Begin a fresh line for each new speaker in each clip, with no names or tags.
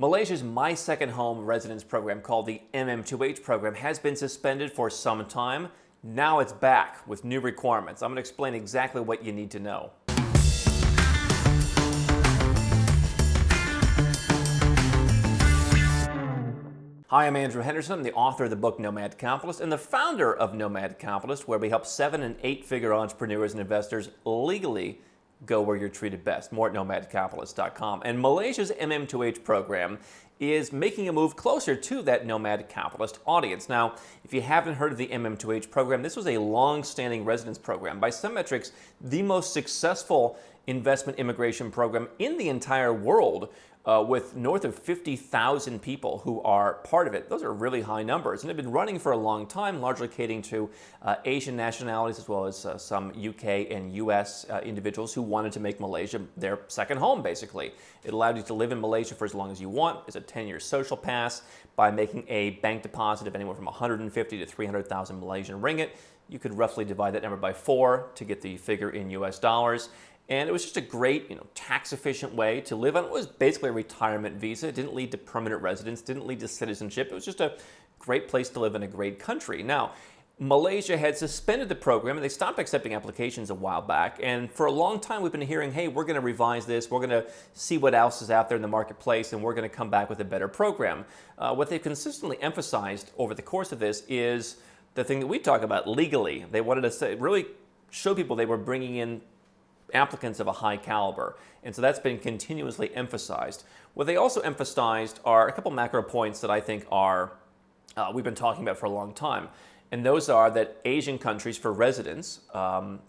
Malaysia's My Second Home residence program, called the MM2H program, has been suspended for some time. Now it's back with new requirements. I'm going to explain exactly what you need to know. Hi, I'm Andrew Henderson. I'm the author of the book Nomad Capitalist and the founder of Nomad Capitalist, where we help 7- and 8-figure entrepreneurs and investors legally go where you're treated best. More at nomadcapitalist.com. And Malaysia's MM2H program is making a move closer to that Nomad Capitalist audience. Now, if you haven't heard of the MM2H program, this was a long-standing residence program. By some metrics, the most successful investment immigration program in the entire world, with north of 50,000 people who are part of it. Those are really high numbers, and have been running for a long time, largely catering to Asian nationalities as well as some UK and US individuals who wanted to make Malaysia their second home, basically. It allowed you to live in Malaysia for as long as you want. It's a 10-year social pass. By making a bank deposit of anywhere from 150 to 300,000 Malaysian ringgit, you could roughly divide that number by 4 to get the figure in US dollars. And it was just a great, tax-efficient way to live on. It was basically a retirement visa. It didn't lead to permanent residence, didn't lead to citizenship. It was just a great place to live in a great country. Now, Malaysia had suspended the program, and they stopped accepting applications a while back. And for a long time, we've been hearing, hey, we're going to revise this. We're going to see what else is out there in the marketplace, and we're going to come back with a better program. What they've consistently emphasized over the course of this is the thing that we talk about, legally. They wanted to really show people they were bringing in applicants of a high caliber. And so that's been continuously emphasized. What they also emphasized are a couple macro points that I think are, we've been talking about for a long time. And those are that Asian countries for residents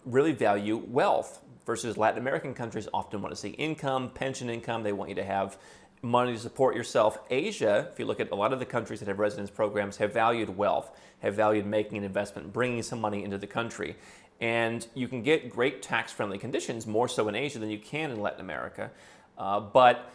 really value wealth, versus Latin American countries often want to see income, pension income. They want you to have money to support yourself. Asia, if you look at a lot of the countries that have residence programs, have valued wealth, have valued making an investment, bringing some money into the country. And you can get great tax-friendly conditions, more so in Asia than you can in Latin America. But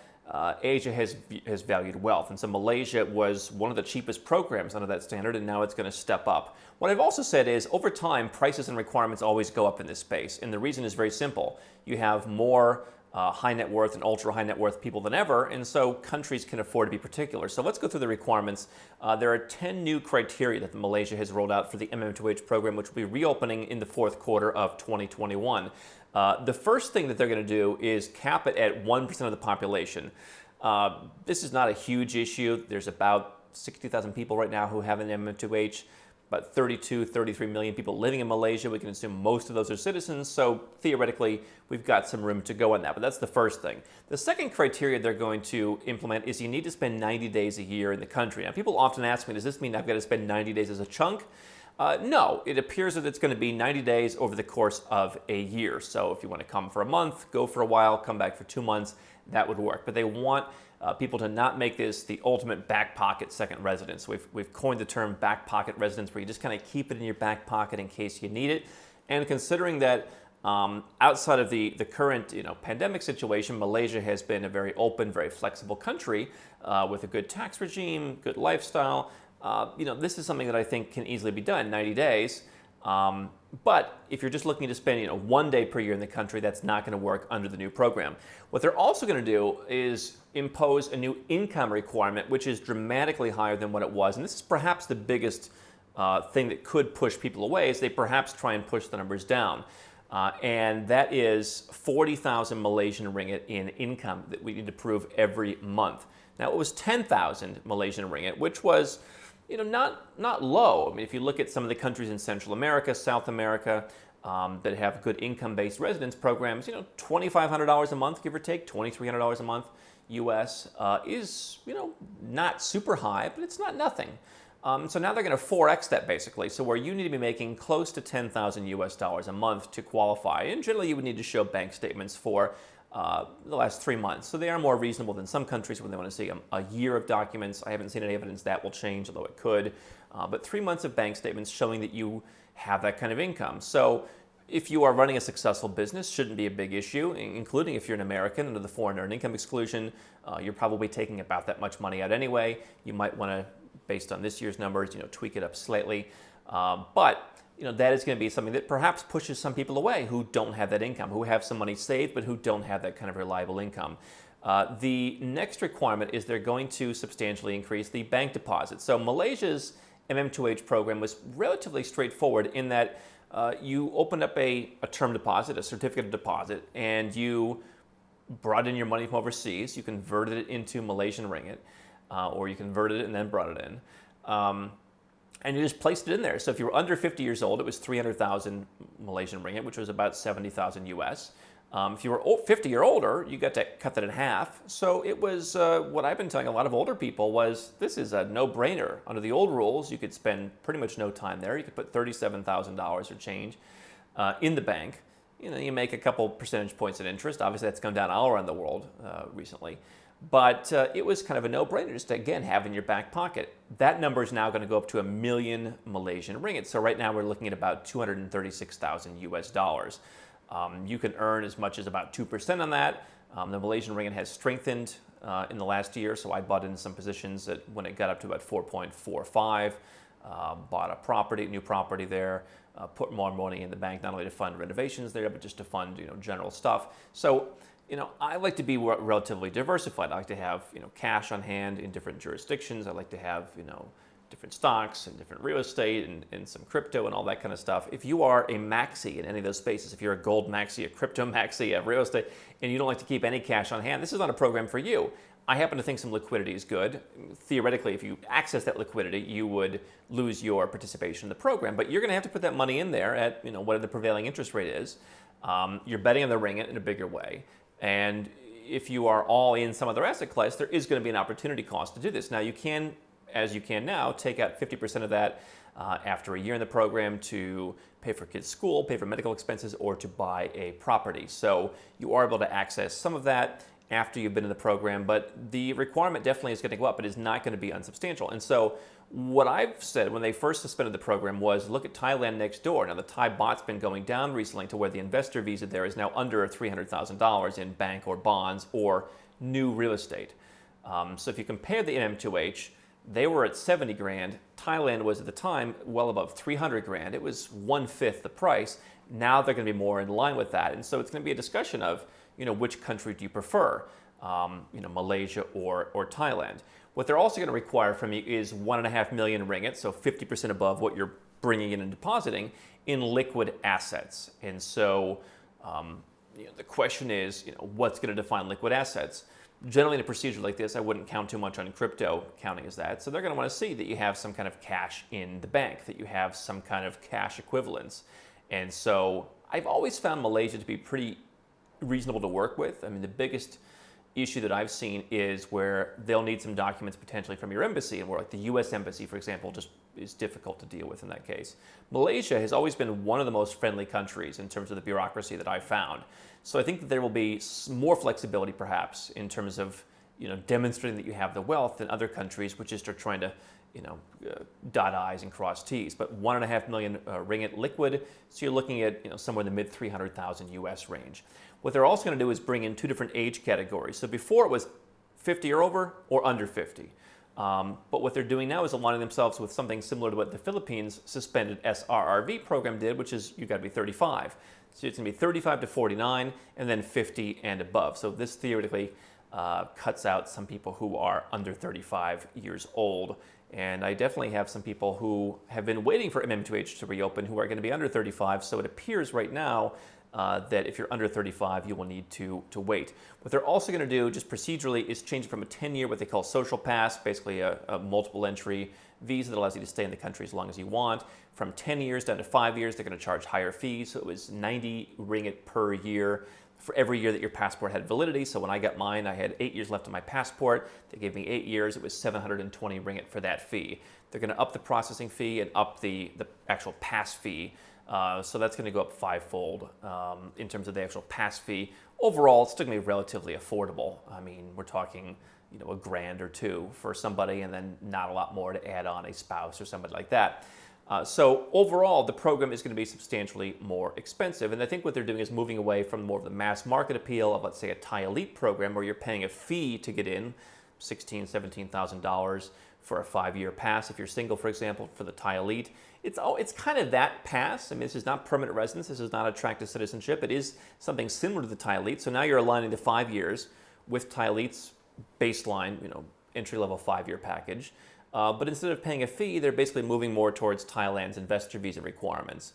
Asia has valued wealth. And so Malaysia was one of the cheapest programs under that standard, and now it's going to step up. What I've also said is, over time, prices and requirements always go up in this space. And the reason is very simple. You have more high net worth and ultra high net worth people than ever, and so countries can afford to be particular. So let's go through the requirements. There are 10 new criteria that Malaysia has rolled out for the MM2H program, which will be reopening in the fourth quarter of 2021. The first thing that they're going to do is cap it at 1% of the population. This is not a huge issue. There's about 60,000 people right now who have an MM2H. About 32, 33 million people living in Malaysia. We can assume most of those are citizens, so theoretically, we've got some room to go on that, but that's the first thing. The second criteria they're going to implement is you need to spend 90 days a year in the country. Now, people often ask me, does this mean I've got to spend 90 days as a chunk? No, it appears that it's going to be 90 days over the course of a year. So if you want to come for a month, go for a while, come back for 2 months, that would work. But they want people to not make this the ultimate back pocket second residence. We've coined the term back pocket residence, where you just kind of keep it in your back pocket in case you need it. And considering that outside of the current pandemic situation, Malaysia has been a very open, very flexible country with a good tax regime, good lifestyle. This is something that I think can easily be done in 90 days. But if you're just looking to spend 1 day per year in the country, that's not going to work under the new program. What they're also going to do is impose a new income requirement, which is dramatically higher than what it was. And this is perhaps the biggest thing that could push people away, is they perhaps try and push the numbers down. And that is 40,000 Malaysian ringgit in income that we need to prove every month. Now, it was 10,000 Malaysian ringgit, which was not low. I mean, if you look at some of the countries in Central America, South America, that have good income-based residence programs, $2,500 a month, give or take, $2,300 a month US is, not super high, but it's not nothing. So now they're going to 4x that, basically. So where you need to be making close to 10,000 US dollars a month to qualify, and generally you would need to show bank statements for the last 3 months. So they are more reasonable than some countries when they want to see a year of documents. I haven't seen any evidence that will change, although it could. But 3 months of bank statements showing that you have that kind of income. So if you are running a successful business, shouldn't be a big issue, including if you're an American under the foreign earned income exclusion. You're probably taking about that much money out anyway. You might want to, based on this year's numbers, tweak it up slightly. But that is going to be something that perhaps pushes some people away who don't have that income, who have some money saved, but who don't have that kind of reliable income. The next requirement is they're going to substantially increase the bank deposit. So Malaysia's MM2H program was relatively straightforward in that you opened up a term deposit, a certificate of deposit, and you brought in your money from overseas. You converted it into Malaysian ringgit, or you converted it and then brought it in. And you just placed it in there. So if you were under 50 years old, it was 300,000 Malaysian ringgit, which was about 70,000 US. If you were 50 or older, you got to cut that in half. So it was what I've been telling a lot of older people was this is a no-brainer. Under the old rules, you could spend pretty much no time there. You could put $37,000 or change in the bank. You know, you make a couple percentage points in interest. Obviously, that's gone down all around the world recently. But it was kind of a no-brainer just to, again, have in your back pocket. That number is now going to go up to 1 million Malaysian ringgit. So right now we're looking at about 236,000 US dollars. You can earn as much as about 2% on that. The Malaysian ringgit has strengthened in the last year, so I bought in some positions that when it got up to about 4.45, bought a new property there, put more money in the bank, not only to fund renovations there, but just to fund general stuff. So I like to be relatively diversified. I like to have cash on hand in different jurisdictions. I like to have different stocks and different real estate and some crypto and all that kind of stuff. If you are a maxi in any of those spaces, if you're a gold maxi, a crypto maxi, a real estate, and you don't like to keep any cash on hand, this is not a program for you. I happen to think some liquidity is good. Theoretically, if you access that liquidity, you would lose your participation in the program, but you're going to have to put that money in there at whatever the prevailing interest rate is. You're betting on the ringgit in a bigger way. And if you are all in some other asset class, there is going to be an opportunity cost to do this. Now, you can, as you can now, take out 50% of that after a year in the program to pay for kids' school, pay for medical expenses, or to buy a property. So you are able to access some of that after you've been in the program, but the requirement definitely is going to go up. It is not going to be unsubstantial. And so what I've said when they first suspended the program was look at Thailand next door. Now the Thai baht's been going down recently to where the investor visa there is now under $300,000 in bank or bonds or new real estate. So if you compare the MM2H, they were at 70 grand. Thailand was at the time well above 300 grand. It was 1/5 the price. Now they're going to be more in line with that. And so it's going to be a discussion of, which country do you prefer, Malaysia or Thailand. What they're also going to require from you is 1.5 million ringgit, so 50% above what you're bringing in and depositing in liquid assets. And so the question is, what's going to define liquid assets? Generally, in a procedure like this, I wouldn't count too much on crypto counting as that. So they're going to want to see that you have some kind of cash in the bank, that you have some kind of cash equivalence. And so I've always found Malaysia to be pretty reasonable to work with. I mean, the biggest issue that I've seen is where they'll need some documents potentially from your embassy, and where like the U.S. embassy, for example, just is difficult to deal with in that case. Malaysia has always been one of the most friendly countries in terms of the bureaucracy that I've found. So I think that there will be more flexibility perhaps in terms of demonstrating that you have the wealth than other countries which just are trying to dot I's and cross T's. But 1.5 million ringgit liquid, so you're looking at somewhere in the mid 300,000 US range. What they're also going to do is bring in two different age categories. So before it was 50 or over or under 50. But what they're doing now is aligning themselves with something similar to what the Philippines suspended SRRV program did, which is you got to be 35. So it's going to be 35 to 49 and then 50 and above. So this theoretically cuts out some people who are under 35 years old. And I definitely have some people who have been waiting for MM2H to reopen who are going to be under 35. So it appears right now that if you're under 35, you will need to wait. What they're also going to do, just procedurally, is change it from a 10-year, what they call social pass, basically a multiple entry visa that allows you to stay in the country as long as you want. From 10 years down to 5 years, they're going to charge higher fees. So it was 90 ringgit per year for every year that your passport had validity. So when I got mine, I had 8 years left on my passport. They gave me 8 years. It was 720 ringgit for that fee. They're going to up the processing fee and up the actual pass fee. So that's going to go up fivefold in terms of the actual pass fee. Overall, it's still going to be relatively affordable. I mean, we're talking a grand or two for somebody, and then not a lot more to add on a spouse or somebody like that. So overall, the program is going to be substantially more expensive. And I think what they're doing is moving away from more of the mass market appeal of, let's say, a Thai elite program where you're paying a fee to get in, $16,000, $17,000 for a 5-year pass. If you're single, for example, for the Thai elite, it's kind of that pass. I mean, this is not permanent residence. This is not a track to citizenship. It is something similar to the Thai elite. So now you're aligning to 5 years with Tyleet's baseline, entry-level 5-year package. But instead of paying a fee, they're basically moving more towards Thailand's investor visa requirements,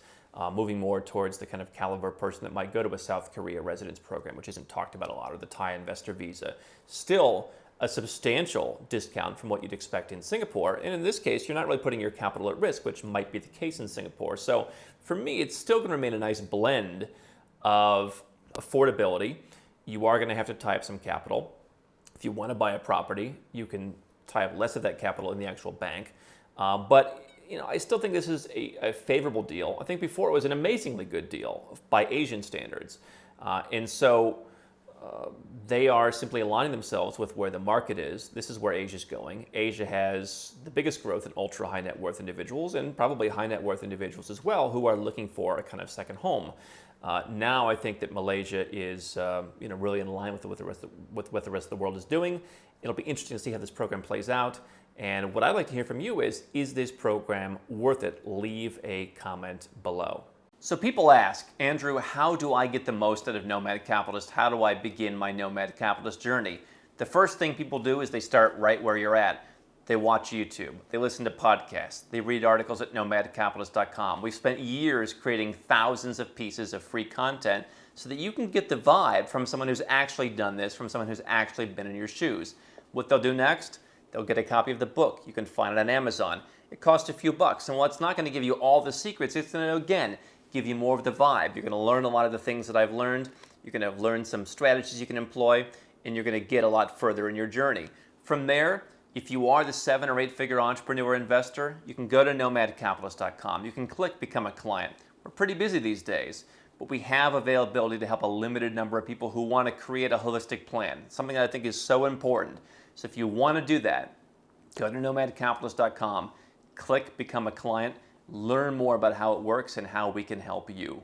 moving more towards the kind of caliber person that might go to a South Korea residence program, which isn't talked about a lot, or the Thai investor visa. Still a substantial discount from what you'd expect in Singapore. And in this case, you're not really putting your capital at risk, which might be the case in Singapore. So for me, it's still going to remain a nice blend of affordability. You are going to have to tie up some capital. If you want to buy a property, you can tie up less of that capital in the actual bank. But I still think this is a favorable deal. I think before it was an amazingly good deal by Asian standards. And so they are simply aligning themselves with where the market is. This is where Asia's going. Asia has the biggest growth in ultra high net worth individuals, and probably high net worth individuals as well, who are looking for a kind of second home. Now I think that Malaysia is really in line with what the rest of the world is doing. It'll be interesting to see how this program plays out. And what I'd like to hear from you is this program worth it? Leave a comment below. So people ask, Andrew, how do I get the most out of Nomad Capitalist? How do I begin my Nomad Capitalist journey? The first thing people do is they start right where you're at. They watch YouTube, they listen to podcasts, they read articles at nomadcapitalist.com. We've spent years creating thousands of pieces of free content so that you can get the vibe from someone who's actually done this, from someone who's actually been in your shoes. What they'll do next, they'll get a copy of the book. You can find it on Amazon. It costs a few bucks, and while it's not going to give you all the secrets, it's going to, again, give you more of the vibe. You're going to learn a lot of the things that I've learned. You're going to learn some strategies you can employ, and you're going to get a lot further in your journey. From there, if you are the 7 or 8 figure entrepreneur investor, you can go to nomadcapitalist.com. You can click Become a Client. We're pretty busy these days, but we have availability to help a limited number of people who want to create a holistic plan, something that I think is so important. So if you want to do that, go to nomadcapitalist.com, click Become a Client, learn more about how it works and how we can help you.